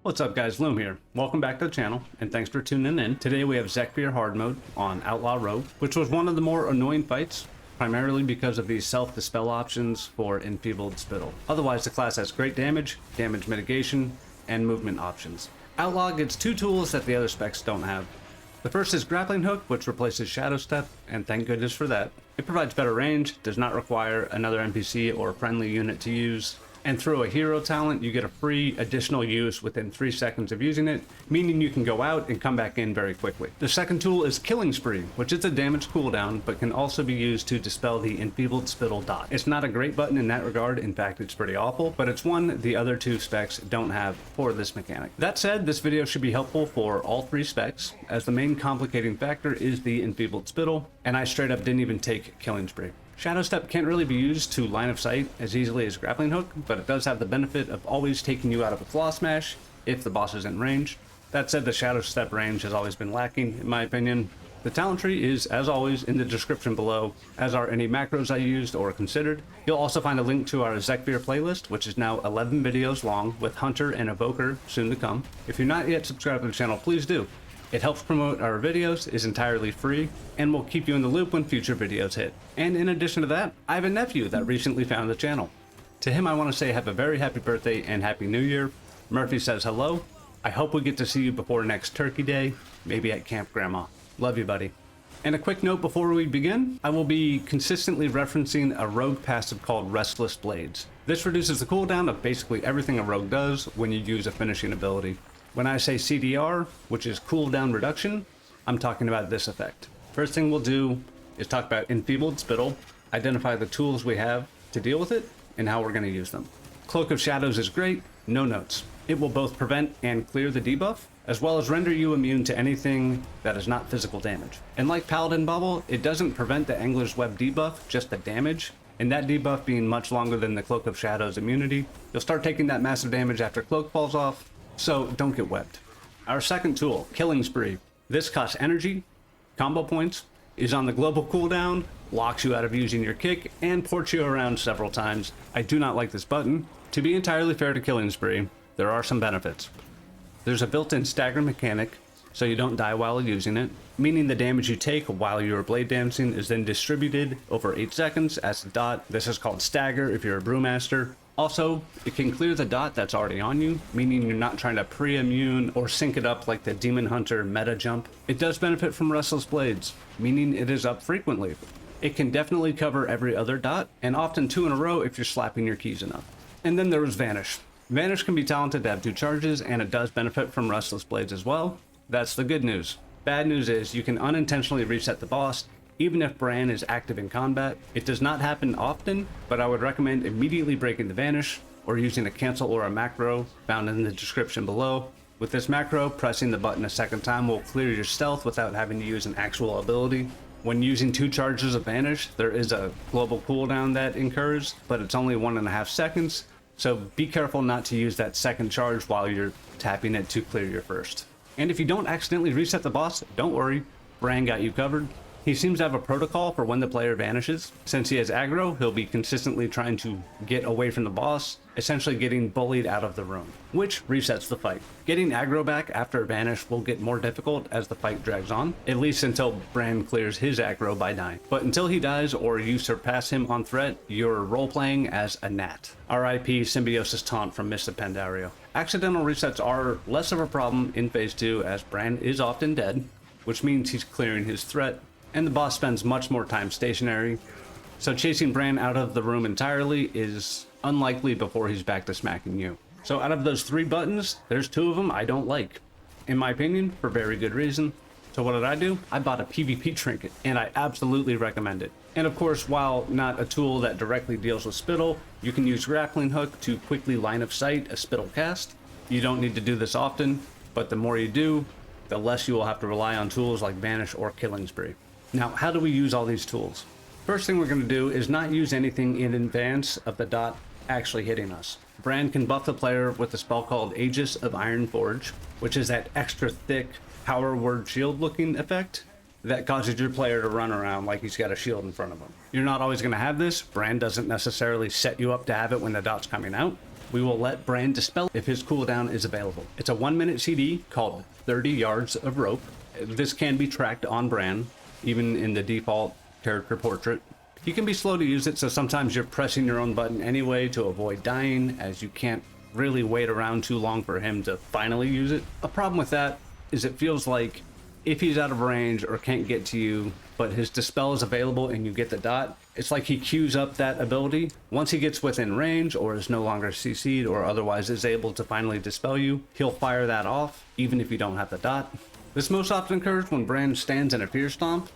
What's up guys, Loom here. Welcome back to the channel, and thanks for tuning in. Today we have Zekvir Hardmode on Outlaw Rogue, which was one of the more annoying fights, primarily because of these self-dispel options for enfeebled spittle. Otherwise, the class has great damage, damage mitigation, and movement options. Outlaw gets two tools that the other specs don't have. The first is Grappling Hook, which replaces Shadow Step, and thank goodness for that. It provides better range, does not require another NPC or friendly unit to use, and through a hero talent, you get a free additional use within 3 seconds of using it, meaning you can go out and come back in very quickly. The second tool is Killing Spree, which is a damage cooldown, but can also be used to dispel the enfeebled spittle dot. It's not a great button in that regard, in fact it's pretty awful, but it's one the other two specs don't have for this mechanic. That said, this video should be helpful for all three specs, as the main complicating factor is the enfeebled spittle, and I straight up didn't even take Killing Spree. Shadow Step can't really be used to line of sight as easily as Grappling Hook, but it does have the benefit of always taking you out of a claw smash if the boss is in range. That said, the Shadow Step range has always been lacking, in my opinion. The talent tree is, as always, in the description below, as are any macros I used or considered. You'll also find a link to our Zekvir playlist, which is now 11 videos long, with Hunter and Evoker soon to come. If you're not yet subscribed to the channel, please do. It helps promote our videos, is entirely free, and will keep you in the loop when future videos hit. And in addition to that, I have a nephew that recently found the channel. To him I want to say have a very happy birthday and happy new year. Murphy says hello. I hope we get to see you before next Turkey Day, maybe at Camp Grandma. Love you, buddy. And a quick note before we begin, I will be consistently referencing a rogue passive called Restless Blades. This reduces the cooldown of basically everything a rogue does when you use a finishing ability. When I say CDR, which is cooldown reduction, I'm talking about this effect. First thing we'll do is talk about enfeebled spittle, identify the tools we have to deal with it, and how we're going to use them. Cloak of Shadows is great, no notes. It will both prevent and clear the debuff, as well as render you immune to anything that is not physical damage. And like Paladin Bubble, it doesn't prevent the Angler's Web debuff, just the damage, and that debuff being much longer than the Cloak of Shadows immunity. You'll start taking that massive damage after Cloak falls off, so don't get webbed. Our second tool, Killing Spree. This costs energy, combo points, is on the global cooldown, locks you out of using your kick, and ports you around several times. I do not like this button. To be entirely fair to Killing Spree, there are some benefits. There's a built-in stagger mechanic, so you don't die while using it, meaning the damage you take while you're blade dancing is then distributed over 8 seconds as a dot. This is called stagger if you're a brewmaster. Also, it can clear the dot that's already on you, meaning you're not trying to pre-immune or sync it up like the Demon Hunter meta jump. It does benefit from Restless Blades, meaning it is up frequently. It can definitely cover every other dot, and often 2 in a row if you're slapping your keys enough. And then there was Vanish. Vanish can be talented to have 2 charges, and it does benefit from Restless Blades as well. That's the good news. Bad news is you can unintentionally reset the boss, even if Bran is active in combat. It does not happen often, but I would recommend immediately breaking the Vanish or using a cancelaura macro found in the description below. With this macro, pressing the button a second time will clear your stealth without having to use an actual ability. When using 2 charges of Vanish, there is a global cooldown that incurs, but it's only 1.5 seconds, so be careful not to use that second charge while you're tapping it to clear your first. And if you don't accidentally reset the boss, don't worry, Bran got you covered. He seems to have a protocol for when the player vanishes. Since he has aggro, he'll be consistently trying to get away from the boss, essentially getting bullied out of the room, which resets the fight. Getting aggro back after a vanish will get more difficult as the fight drags on, at least until Bran clears his aggro by dying. But until he dies or you surpass him on threat, you're role-playing as a gnat. RIP Symbiosis Taunt from Mr. Pandario. Accidental resets are less of a problem in Phase 2 as Bran is often dead, which means he's clearing his threat, and the boss spends much more time stationary, so chasing Bran out of the room entirely is unlikely before he's back to smacking you. So out of those 3 buttons, there's 2 of them I don't like, in my opinion, for very good reason. So what did I do? I bought a PvP trinket, and I absolutely recommend it. And of course, while not a tool that directly deals with spittle, you can use Grappling Hook to quickly line of sight a spittle cast. You don't need to do this often, but the more you do, the less you will have to rely on tools like Vanish or Killing Spree. Now, how do we use all these tools? First thing we're going to do is not use anything in advance of the dot actually hitting us. Bran can buff the player with a spell called Aegis of Ironforge, which is that extra thick power word shield looking effect that causes your player to run around like he's got a shield in front of him. You're not always going to have this. Bran doesn't necessarily set you up to have it when the dot's coming out, we will let Bran dispel if his cooldown is available. It's a 1-minute CD called 30 Yards of Rope. This can be tracked on Bran, even in the default character portrait. You can be slow to use it, so sometimes you're pressing your own button anyway to avoid dying, as you can't really wait around too long for him to finally use it. A problem with that is it feels like if he's out of range or can't get to you, but his dispel is available and you get the dot, it's like he queues up that ability. Once he gets within range or is no longer CC'd or otherwise is able to finally dispel you, he'll fire that off even if you don't have the dot. This most often occurs when Bran stands in a Fear Stomp.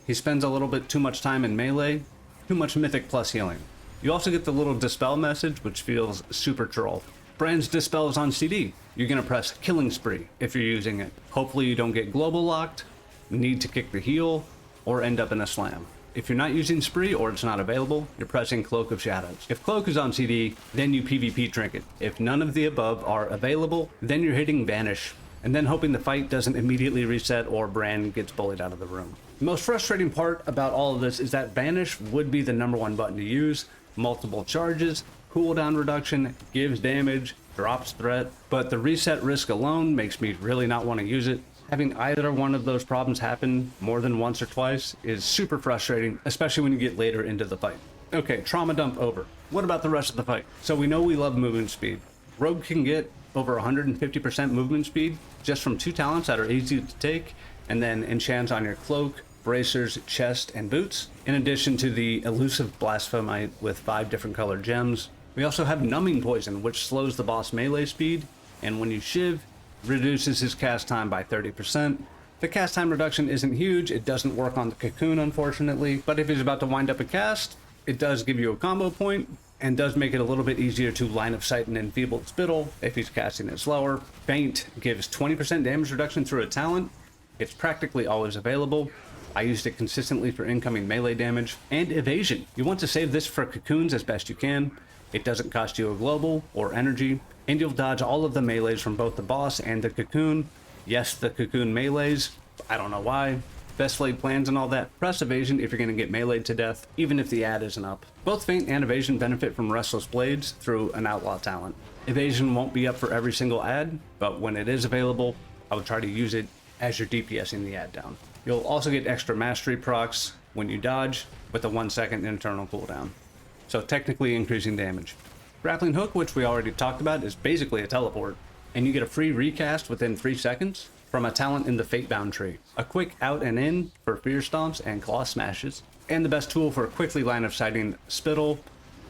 He spends a little bit too much time in melee, too much Mythic plus healing. You also get the little dispel message, which feels super troll. Bran's dispel is on CD. You're gonna press Killing Spree if you're using it. Hopefully you don't get global locked, need to kick the heal, or end up in a slam. If you're not using Spree or it's not available, you're pressing Cloak of Shadows. If Cloak is on CD, then you PvP Trinket. If none of the above are available, then you're hitting Vanish, and then hoping the fight doesn't immediately reset or Bran gets bullied out of the room. The most frustrating part about all of this is that Vanish would be the #1 button to use. Multiple charges, cooldown reduction, gives damage, drops threat, but the reset risk alone makes me really not want to use it. Having either one of those problems happen more than once or twice is super frustrating, especially when you get later into the fight. Okay, trauma dump over. What about the rest of the fight? So we know we love movement speed. Rogue can get over 150% movement speed just from 2 talents that are easy to take, and then enchants on your cloak, bracers, chest, and boots, in addition to the elusive blasphemite with 5 different colored gems. We also have numbing poison, which slows the boss melee speed, and when you shiv, reduces his cast time by 30%. The cast time reduction isn't huge, it doesn't work on the cocoon unfortunately, but if he's about to wind up a cast, it does give you a combo point, and does make it a little bit easier to line of sight an enfeebled spittle if he's casting it slower. Feint gives 20% damage reduction through a talent. It's practically always available. I used it consistently for incoming melee damage. And evasion. You want to save this for cocoons as best you can. It doesn't cost you a global or energy, and you'll dodge all of the melees from both the boss and the cocoon. Yes, the cocoon melees. I don't know why. Best laid plans and all that. Press evasion if you're going to get meleeed to death, even if the ad isn't up. Both feint and evasion benefit from restless blades through an outlaw talent. Evasion won't be up for every single ad, but when it is available, I would try to use it as you're DPSing the ad down. You'll also get extra mastery procs when you dodge with a 1-second internal cooldown, so technically increasing damage. Grappling hook, which we already talked about, is basically a teleport, and you get a free recast within 3 seconds from a talent in the Fatebound tree. A quick out and in for fear stomps and claw smashes, and the best tool for quickly line of sighting spittle,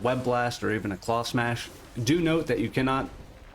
web blast, or even a claw smash. Do note that you cannot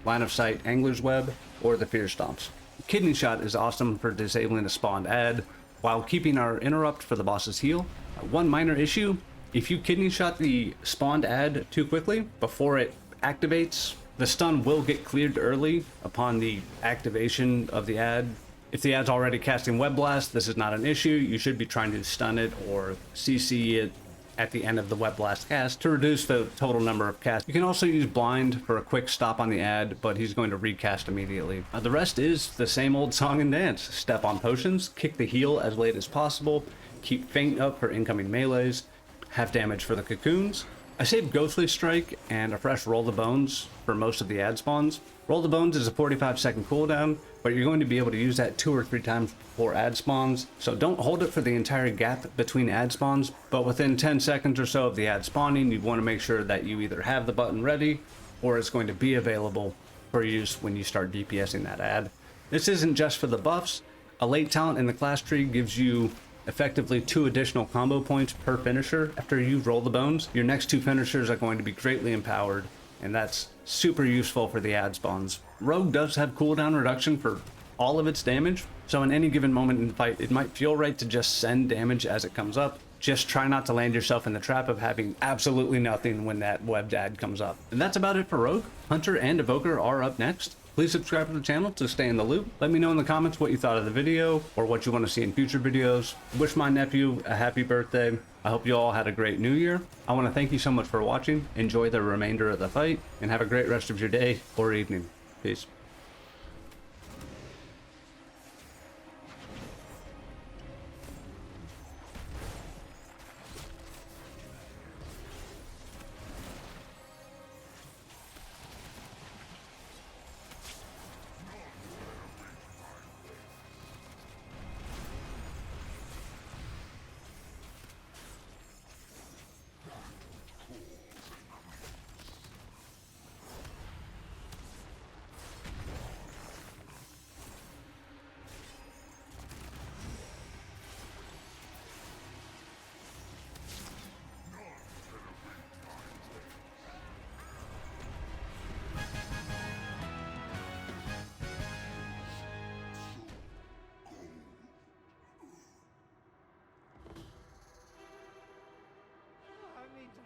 line of sight angler's web or the fear stomps. Kidney shot is awesome for disabling a spawned ad while keeping our interrupt for the boss's heal. One minor issue: if you kidney shot the spawned ad too quickly before it activates, the stun will get cleared early upon the activation of the ad. If the ad's already casting Web Blast, this is not an issue. You should be trying to stun it or CC it at the end of the Web Blast cast to reduce the total number of casts. You can also use Blind for a quick stop on the ad, but he's going to recast immediately. The rest is the same old song and dance. Step on potions, kick the heal as late as possible, keep feint up for incoming melees, have damage for the cocoons. I saved Ghostly Strike and a fresh Roll the Bones for most of the ad spawns. Roll the Bones is a 45-second cooldown, but you're going to be able to use that 2 or 3 times before ad spawns, so don't hold it for the entire gap between ad spawns, but within 10 seconds or so of the ad spawning, you want to make sure that you either have the button ready or it's going to be available for use when you start DPSing that ad. This isn't just for the buffs. A late talent in the class tree gives you effectively 2 additional combo points per finisher after you roll the bones. Your next 2 finishers are going to be greatly empowered, and that's super useful for the ad spawns. Rogue does have cooldown reduction for all of its damage, so in any given moment in the fight, it might feel right to just send damage as it comes up. Just try not to land yourself in the trap of having absolutely nothing when that webbed ad comes up. And that's about it for Rogue. Hunter and Evoker are up next. Please subscribe to the channel to stay in the loop. Let me know in the comments what you thought of the video or what you want to see in future videos. Wish my nephew a happy birthday. I hope you all had a great new year. I want to thank you so much for watching. Enjoy the remainder of the fight and have a great rest of your day or evening. Peace.